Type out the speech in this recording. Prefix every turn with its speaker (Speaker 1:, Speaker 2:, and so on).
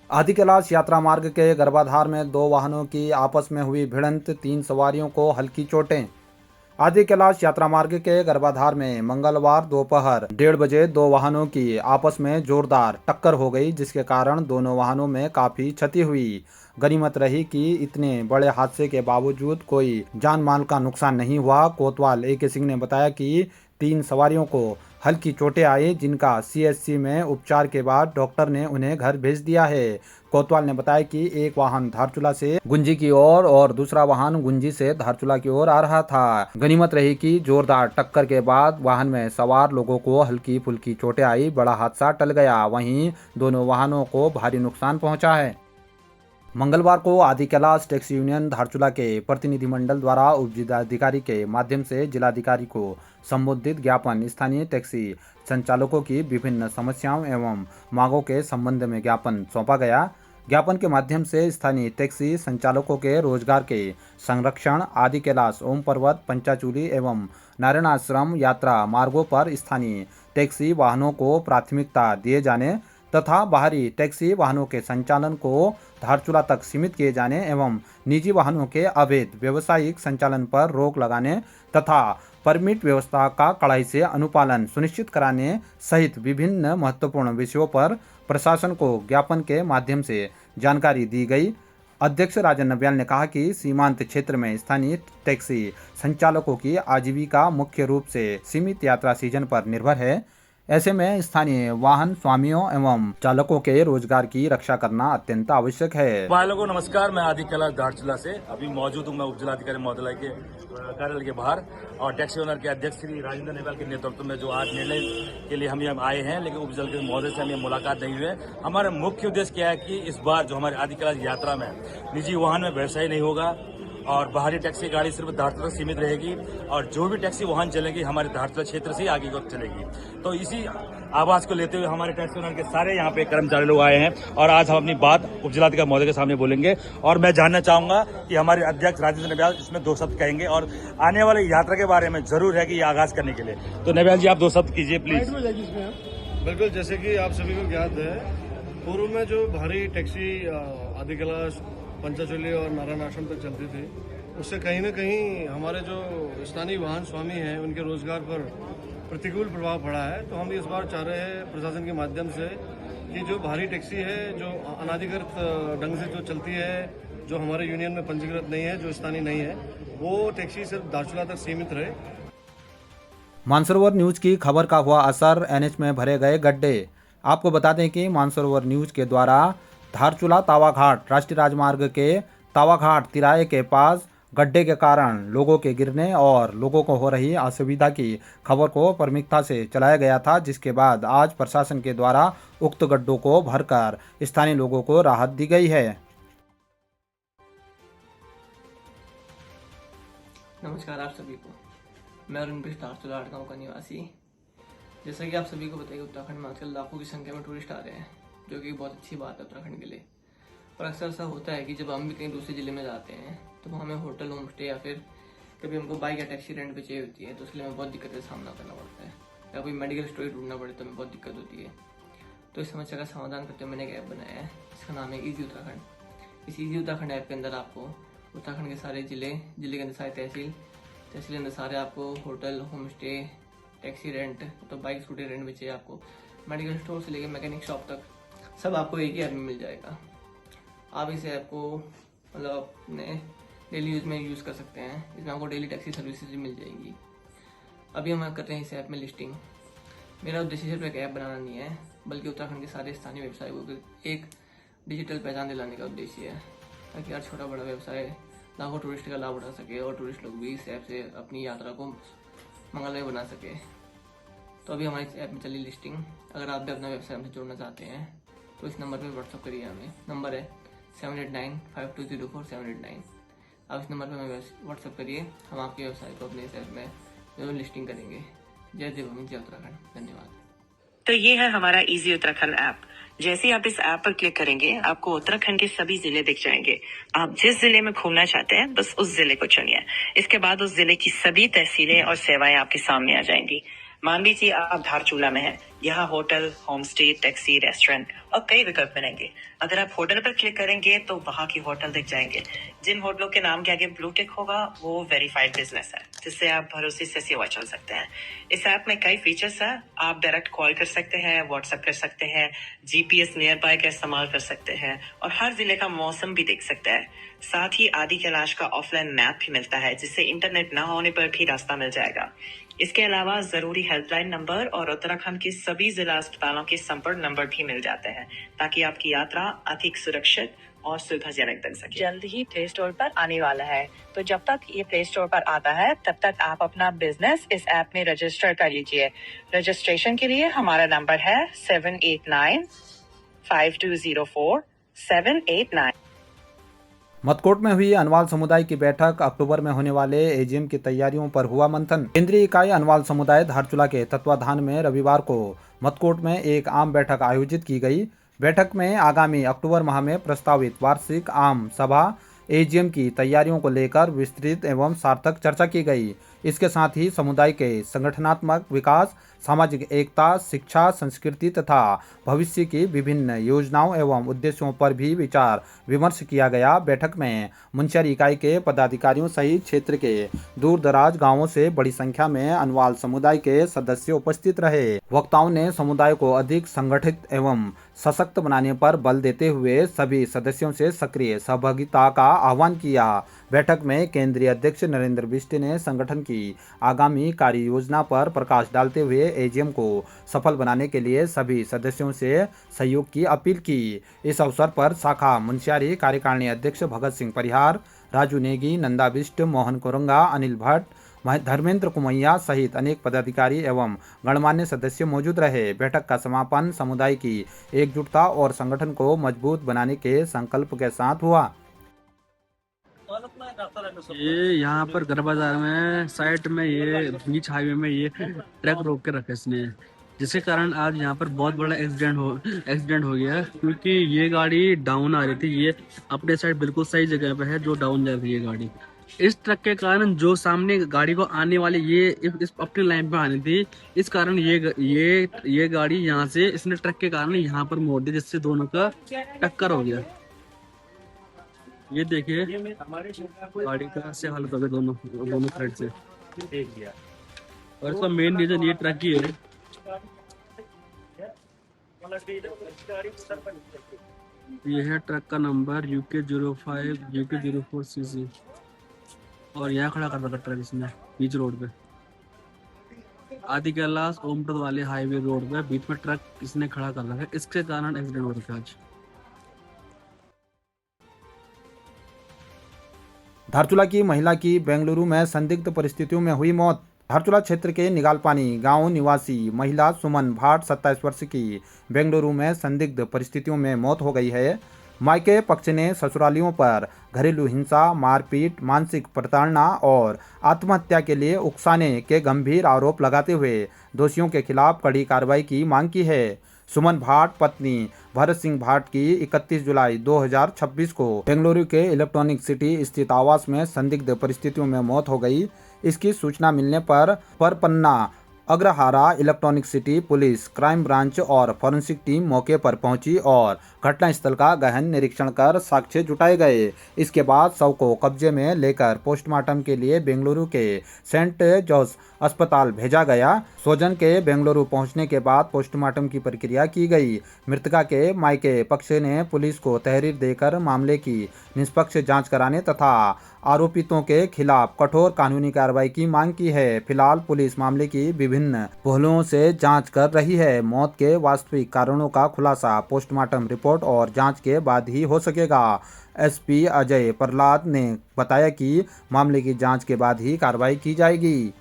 Speaker 1: आदि कैलाश यात्रा मार्ग के गर्भाधार में दो वाहनों की आपस में हुई भिड़ंत, 3 सवारियों को हल्की चोटें। आदि कैलाश यात्रा मार्ग के गर्भाधार में मंगलवार दोपहर 1:30 बजे दो वाहनों की आपस में जोरदार टक्कर हो गई, जिसके कारण दोनों वाहनों में काफी क्षति हुई। गनीमत रही कि इतने बड़े हादसे के बावजूद कोई जान माल का नुकसान नहीं हुआ। कोतवाल AK सिंह ने बताया कि 3 सवारियों को हल्की चोटें आई, जिनका CHC में उपचार के बाद डॉक्टर ने उन्हें घर भेज दिया है। कोतवाल ने बताया कि एक वाहन धारचूला से गुंजी की ओर और दूसरा वाहन गुंजी से धारचूला की ओर आ रहा था। गनीमत रही कि जोरदार टक्कर के बाद वाहन में सवार लोगों को हल्की फुल्की चोटें आई। बड़ा हादसा टल गया, वहीं दोनों वाहनों को भारी नुकसान पहुंचा है। मंगलवार को आदि कैलाश टैक्सी यूनियन धारचूला के प्रतिनिधिमंडल द्वारा उप जिलाधिकारी के माध्यम से जिलाधिकारी को संबोधित ज्ञापन स्थानीय टैक्सी संचालकों की विभिन्न समस्याओं एवं मांगों के संबंध में ज्ञापन सौंपा गया। ज्ञापन के माध्यम से स्थानीय टैक्सी संचालकों के रोजगार के संरक्षण, आदि कैलाश, ओम पर्वत, पंचाचूली एवं नारायण आश्रम यात्रा मार्गों पर स्थानीय टैक्सी वाहनों को प्राथमिकता दिए जाने तथा बाहरी टैक्सी वाहनों के संचालन को धारचूला तक सीमित किए जाने एवं निजी वाहनों के अवैध व्यावसायिक संचालन पर रोक लगाने तथा परमिट व्यवस्था का कड़ाई से अनुपालन सुनिश्चित कराने सहित विभिन्न महत्वपूर्ण विषयों पर प्रशासन को ज्ञापन के माध्यम से जानकारी दी गई। अध्यक्ष राजन नबियाल ने कहा कि सीमांत क्षेत्र में स्थानीय टैक्सी संचालकों की आजीविका मुख्य रूप से सीमित यात्रा सीजन पर निर्भर है। ऐसे में स्थानीय वाहन स्वामियों एवं चालकों के रोजगार की रक्षा करना अत्यंत आवश्यक है।
Speaker 2: भाई लोगों नमस्कार, मैं आदि कैलाश धारचूला से अभी मौजूद हूँ। मैं उप जिलाधिकारी महोदय के कार्यालय के बाहर और टैक्सी ओनर के अध्यक्ष श्री राजेंद्र नेवाल के नेतृत्व में जो आज निर्णय के लिए हम यहाँ आए हैं, लेकिन उप जिलाधिकारी महोदय से हम मुलाकात नहीं हुए। हमारा मुख्य उद्देश्य क्या है कि इस बार जो हमारे आदि कैलाश यात्रा में निजी वाहन में व्यवसाय नहीं होगा और बाहरी टैक्सी गाड़ी सिर्फ धारचूला तक सीमित रहेगी और जो भी टैक्सी वाहन चलेगी हमारे धारचूला क्षेत्र से आगे को चलेगी। तो इसी आवाज को लेते हुए हमारे टैक्सी ओनर के सारे यहाँ पे कर्मचारी लोग आए हैं और आज हम अपनी बात उप जिलाधिकारी महोदय के सामने बोलेंगे। और मैं जानना चाहूंगा कि हमारे अध्यक्ष राजेंद्र नबियाल इसमें 2 शब्द कहेंगे और आने वाले यात्रा के बारे में जरूर है कि ये आगाज करने के लिए। तो नबियाल जी, आप 2 शब्द कीजिए प्लीज।
Speaker 3: बिल्कुल, जैसे कि आप सभी को ज्ञात है, पूर्व में जो भारी टैक्सी आदि कैलाश, पंचाचूली और नारायण आश्रम तक चलती थी, उससे कहीं ना कहीं हमारे जो स्थानीय वाहन स्वामी हैं उनके रोजगार पर प्रतिकूल प्रभाव पड़ा है। तो हम इस बार चाह रहे हैं प्रशासन के माध्यम से कि जो भारी टैक्सी है, जो अनाधिकृत ढंग से जो चलती है, जो हमारे यूनियन में पंजीकृत नहीं है, जो स्थानीय नहीं है, वो टैक्सी सिर्फ धारचूला तक सीमित रहे।
Speaker 1: मानसरोवर न्यूज की खबर का हुआ असर, NH में भरे गए गड्ढे। आपको बता दें कि मानसरोवर न्यूज के द्वारा धारचूला तावाघाट राष्ट्रीय राजमार्ग के तावाघाट तिराहे के पास गड्ढे के कारण लोगों के गिरने और लोगों को हो रही असुविधा की खबर को प्राथमिकता से चलाया गया था, जिसके बाद आज प्रशासन के द्वारा उक्त गड्ढों को भरकर स्थानीय लोगों को राहत दी गई है।
Speaker 4: नमस्कार आप सभी को, मैं अरुण बिष्ट धारचूला आड़गांव का निवासी। जैसा कि आप सभी को बताइए, उत्तराखंड में आजकल लाखों की संख्या में टूरिस्ट आ रहे हैं, जो कि बहुत अच्छी बात है उत्तराखंड के लिए। पर अक्सर ऐसा होता है कि जब हम भी कहीं दूसरे जिले में जाते हैं तो हमें होटल, होम स्टे या फिर कभी हमको बाइक या टैक्सी रेंट पे चाहिए होती है, तो इसलिए हमें बहुत दिक्कत का सामना करना पड़ता है। या कोई मेडिकल स्टोर ढूंढना पड़े तो हमें बहुत दिक्कत होती है। तो इस समस्या का समाधान करते हुए मैंने एक ऐप बनाया है, इसका नाम है ईजी उत्तराखंड। इस ईजी उत्तराखंड ऐप के अंदर आपको उत्तराखंड के सारे जिले के अंदर सारे तहसील के अंदर सारे आपको hotel, home stay, taxi rent, तो बाइक स्कूटी रेंट में चाहिए आपको, मेडिकल स्टोर से लेकर मैकेनिक शॉप तक सब आपको एक ही ऐप में मिल जाएगा। आप इस ऐप को मतलब अपने डेली यूज में यूज़ कर सकते हैं। इसमें आपको डेली टैक्सी सर्विसेज मिल जाएंगी। अभी हम कर रहे हैं इस ऐप में लिस्टिंग। मेरा उद्देश्य सिर्फ एक ऐप बनाना नहीं है, बल्कि उत्तराखंड के सारे स्थानीय व्यवसायियों को एक डिजिटल पहचान दिलाने का उद्देश्य है, ताकि हर छोटा बड़ा व्यवसाय लाखों टूरिस्ट का लाभ उठा सके और टूरिस्ट लोग भी इस ऐप से अपनी यात्रा को मंगलमय बना सके। तो अभी हमारी इस ऐप में चली लिस्टिंग। अगर आप भी अपना व्यवसाय हमसे जोड़ना चाहते हैं तो इस नंबर पर व्हाट्सअप करिए हमें। नंबर है 7895204789। आप इस नंबर पर हमें व्हाट्सअप करिए, हम आपके व्यवसाय को अपने इस ऐप में जरूर लिस्टिंग करेंगे। जय देवभूमि, जय उत्तराखंड। धन्यवाद।
Speaker 5: तो ये है हमारा इजी उत्तराखंड ऐप। जैसे ही आप इस ऐप पर क्लिक करेंगे, आपको उत्तराखंड के सभी जिले दिख जाएंगे। आप जिस जिले में घूमना चाहते हैं बस उस जिले को चुनिए। इसके बाद उस जिले की सभी तहसीलें और सेवाएं आपके सामने आ जाएंगी। मान लीजिए आप धारचूला में हैं, यहाँ hotel, home stay, taxi, restaurant और कई विकल्प मिलेंगे। अगर आप होटल पर क्लिक करेंगे तो वहाँ की होटल दिख जाएंगे। जिन होटलों के नाम के आगे ब्लू टिक होगा वो वेरीफाइड बिजनेस है, जिससे आप भरोसे से सेवा चल सकते हैं। इस ऐप में कई फीचर्स हैं। आप डायरेक्ट कॉल कर सकते हैं, व्हाट्सएप कर सकते हैं, जीपीएस नियर बाय का इस्तेमाल कर सकते हैं और हर जिले का मौसम भी देख सकते हैं। साथ ही आदि कैलाश का ऑफलाइन मैप भी मिलता है, जिससे इंटरनेट ना होने पर भी रास्ता मिल जाएगा। इसके अलावा जरूरी हेल्पलाइन नंबर और उत्तराखंड के सभी जिला अस्पतालों के संपर्क नंबर भी मिल जाते हैं, ताकि आपकी यात्रा अधिक सुरक्षित और सुविधाजनक बन सके। जल्द ही प्ले स्टोर पर आने वाला है, तो जब तक ये प्ले स्टोर पर आता है तब तक आप अपना बिजनेस इस ऐप में रजिस्टर कर लीजिए। रजिस्ट्रेशन के लिए हमारा नंबर है 7895204-789।
Speaker 1: मटकोट में हुई अनवाल समुदाय की बैठक, अक्टूबर में होने वाले एजीएम की तैयारियों पर हुआ मंथन। केंद्रीय इकाई अनवाल समुदाय धारचूला के तत्वाधान में रविवार को मटकोट में एक आम बैठक आयोजित की गई। बैठक में आगामी अक्टूबर माह में प्रस्तावित वार्षिक आम सभा एजीएम की तैयारियों को लेकर विस्तृत एवं सार्थक चर्चा की गई। इसके साथ ही समुदाय के संगठनात्मक विकास, सामाजिक एकता, शिक्षा, संस्कृति तथा भविष्य की विभिन्न योजनाओं एवं उद्देश्यों पर भी विचार विमर्श किया गया। बैठक में मुंशियारी इकाई के पदाधिकारियों सहित क्षेत्र के दूर दराज गाँवों से बड़ी संख्या में अनवाल समुदाय के सदस्य उपस्थित रहे। वक्ताओं ने समुदाय को अधिक संगठित एवं सशक्त बनाने पर बल देते हुए सभी सदस्यों से सक्रिय सहभागिता का आह्वान किया। बैठक में केंद्रीय अध्यक्ष नरेंद्र बिष्ट ने संगठन की आगामी कार्य योजना पर प्रकाश डालते हुए एजीएम को सफल बनाने के लिए सभी सदस्यों से सहयोग की अपील की। इस अवसर पर शाखा मुंशियारी कार्यकारिणी अध्यक्ष भगत सिंह परिहार, राजू नेगी, नंदा बिष्ट, मोहन कोरंगा, अनिल भट्ट, धर्मेंद्र कुमैया सहित अनेक पदाधिकारी एवं गणमान्य सदस्य मौजूद रहे। बैठक का समापन समुदाय की एकजुटता और संगठन को मजबूत बनाने के संकल्प के साथ हुआ।
Speaker 6: ये यहाँ पर घर बाजार में साइड में ये बीच हाईवे में ये ट्रक रोक के रखा इसने, जिसके कारण आज यहाँ पर बहुत बड़ा एक्सीडेंट हो गया, क्योंकि ये गाड़ी डाउन आ रही थी। ये अपने साइड बिल्कुल सही जगह पे है जो डाउन जा रही है गाड़ी। इस ट्रक के कारण जो सामने गाड़ी को आने वाली ये इस अपनी लाइन पे आनी थी, इस कारण ये गाड़ी यहाँ से इसने ट्रक के कारण यहाँ पर मोड़ दी, जिससे दोनों का टक्कर हो गया। ये देखिए गाड़ी का से हालत हो गया दोनों साइड से। और इसका मेन रीजन ये ट्रक ही है। ये है ट्रक का नंबर UK05 UK04 CC और यहाँ खड़ा कर रखा ट्रक इसने बीच रोड पे, आदि कैलाश ओमटद वाले हाईवे रोड पे बीच में ट्रक इसने खड़ा कर रखा है। इसके कारण एक्सीडेंट हो रखा है आज।
Speaker 1: धारचूला की महिला की बेंगलुरु में संदिग्ध परिस्थितियों में हुई मौत। धारचूला क्षेत्र के निगालपानी गांव निवासी महिला सुमन भाट 27 वर्ष की बेंगलुरु में संदिग्ध परिस्थितियों में मौत हो गई है। मायके पक्ष ने ससुरालियों पर घरेलू हिंसा, मारपीट, मानसिक प्रताड़ना और आत्महत्या के लिए उकसाने के गंभीर आरोप लगाते हुए दोषियों के खिलाफ कड़ी कार्रवाई की मांग की है। सुमन भाट पत्नी भरत सिंह भाट की 31 जुलाई 2026 को बेंगलुरु के इलेक्ट्रॉनिक सिटी स्थित आवास में संदिग्ध परिस्थितियों में मौत हो गई। इसकी सूचना मिलने पर Parappana Agrahara electronic city police, crime branch और फॉरेंसिक टीम मौके पर पहुंची और घटनास्थल का गहन निरीक्षण कर साक्ष्य जुटाए गए। इसके बाद शव को कब्जे में लेकर पोस्टमार्टम के लिए बेंगलुरु के सेंट जॉर्ज अस्पताल भेजा गया। स्वजन के बेंगलुरु पहुंचने के बाद पोस्टमार्टम की प्रक्रिया की गई। मृतका के मायके पक्ष ने पुलिस को तहरीर देकर मामले की निष्पक्ष जांच कराने तथा आरोपितों के खिलाफ कठोर कानूनी कार्रवाई की मांग की है। फिलहाल पुलिस मामले की विभिन्न पहलुओं से जांच कर रही है। मौत के वास्तविक कारणों का खुलासा पोस्टमार्टम रिपोर्ट और जांच के बाद ही हो सकेगा। एसपी अजय प्रहलाद ने बताया कि मामले की जांच के बाद ही कार्रवाई की जाएगी।